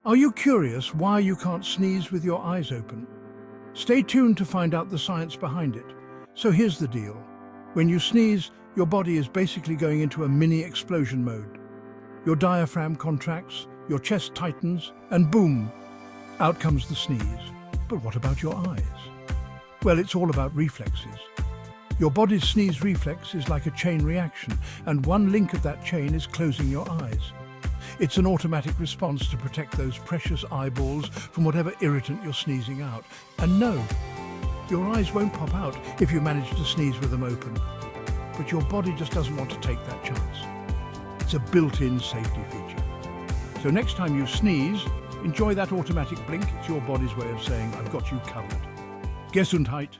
Are you curious why you can't sneeze with your eyes open? Stay tuned to find out the science behind it. So here's the deal. When you sneeze, your body is basically going into a mini explosion mode. Your diaphragm contracts, your chest tightens, and boom, out comes the sneeze. But what about your eyes? Well, it's all about reflexes. Your body's sneeze reflex is like a chain reaction, and one link of that chain is closing your eyes. It's an automatic response to protect those precious eyeballs from whatever irritant you're sneezing out. And no, your eyes won't pop out if you manage to sneeze with them open. But your body just doesn't want to take that chance. It's a built-in safety feature. So next time you sneeze, enjoy that automatic blink. It's your body's way of saying, I've got you covered. Gesundheit.